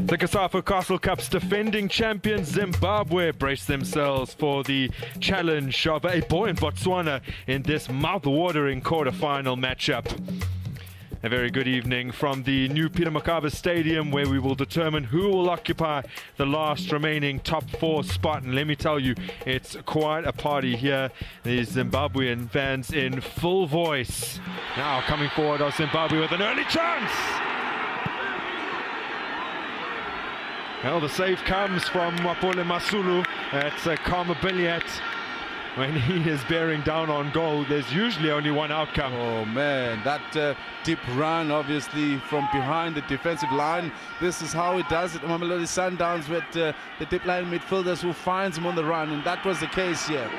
The Cosafa Castle Cup's defending champions Zimbabwe brace themselves for the challenge of a buoyant Botswana in this mouth-watering quarter-final matchup. A very good evening from the new Peter Mokaba Stadium, where we will determine who will occupy the last remaining top four spot. And let me tell you, it's quite a party here. The Zimbabwean fans in full voice. Now coming forward are Zimbabwe with an early chance. Well, the save comes from Wapole Masulu at Cosafa. When he is bearing down on goal, there's usually only one outcome. Oh man, that deep run, obviously from behind the defensive line. This is how he does it. Mamelodi Sundowns with the deep line midfielders who finds him on the run, and that was the case here.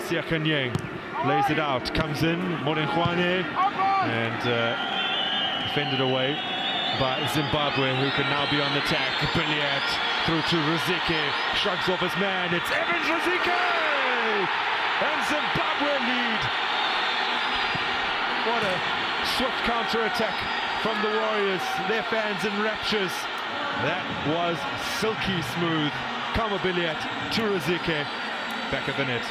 Siakanyeng lays it out, comes in, Morenkhwane, and defended away by Zimbabwe, who can now be on the attack. Billiard through to Rizike, shrugs off his man, it's Evans Rizike! And Zimbabwe lead. What a swift counter-attack from the Warriors, their fans in raptures. That was silky smooth. Kama Billiard to Rizike, back of the net.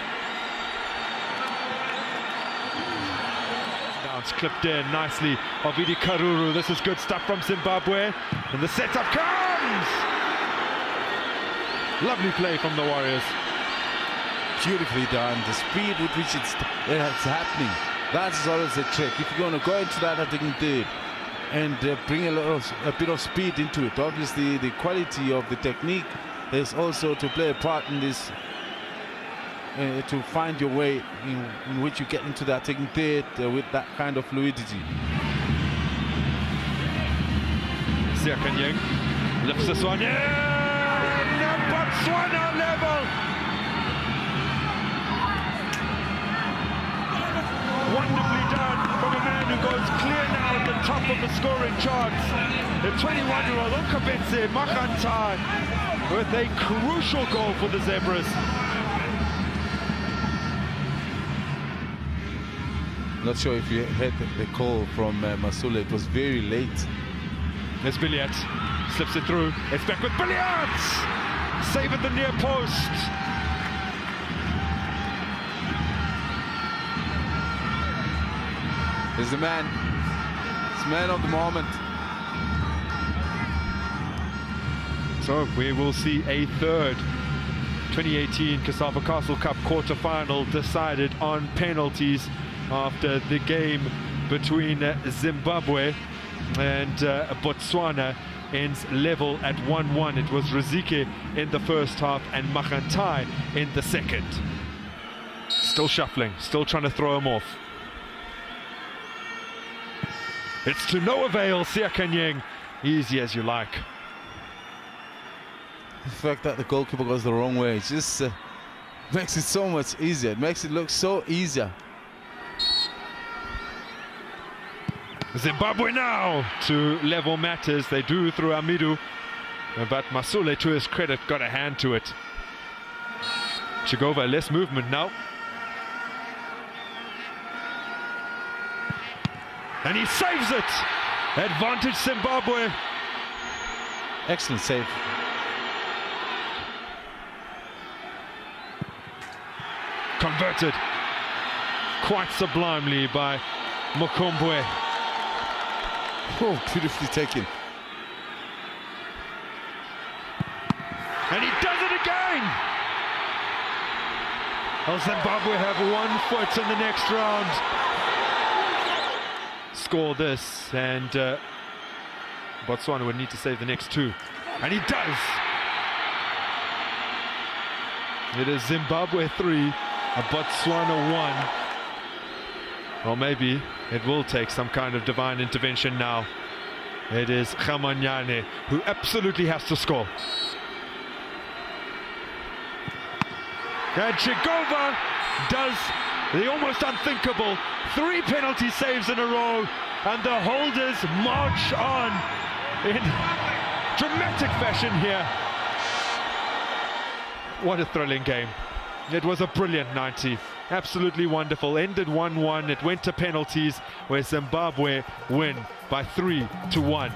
It's clipped in nicely. Ovidi Karuru, this is good stuff from Zimbabwe. And the setup comes! Lovely play from the Warriors. Beautifully done. The speed with which it's happening. That's always a trick. If you're going to go into that attacking third and bring a bit of speed into it, obviously the quality of the technique is also to play a part in this. To find your way in which you get into that attacking third with that kind of fluidity. Siakanyeng lifts this one in, Botswana level. Wonderfully done from a man who goes clear now at the top of the scoring charts. The 21-year-old Nkabetse Makhantai with a crucial goal for the Zebras. Not sure if you heard the call from Masula. It was very late. There's Billiard, slips it through. It's back with Billiard! Save at the near post. He's the man. It's man of the moment. So we will see a third 2018 Cosafa Castle Cup quarter-final decided on penalties after the game between Zimbabwe and Botswana ends level at 1-1. It was Rizike in the first half and Makhantai in the second. Still shuffling, still trying to throw him off. It's to no avail, Siakanyeng. Easy as you like. The fact that the goalkeeper goes the wrong way just makes it so much easier. It makes it look so easier. Zimbabwe now to level matters. They do through Amidu, but Masule, to his credit, got a hand to it. Chigova, less movement now. And he saves it! Advantage Zimbabwe. Excellent save. Converted quite sublimely by Mukumbwe. Oh, beautifully taken. And he does it again! Well, Zimbabwe have one foot in the next round. Score this, and Botswana would need to save the next two. And he does! It is Zimbabwe 3, Botswana 1. Or maybe it will take some kind of divine intervention now. It is Khamanyane who absolutely has to score. And Chigova does the almost unthinkable. 3 penalty saves in a row, and the holders march on in dramatic fashion here. What a thrilling game. It was a brilliant 90. Absolutely wonderful. Ended 1-1. It went to penalties where Zimbabwe win by 3-1.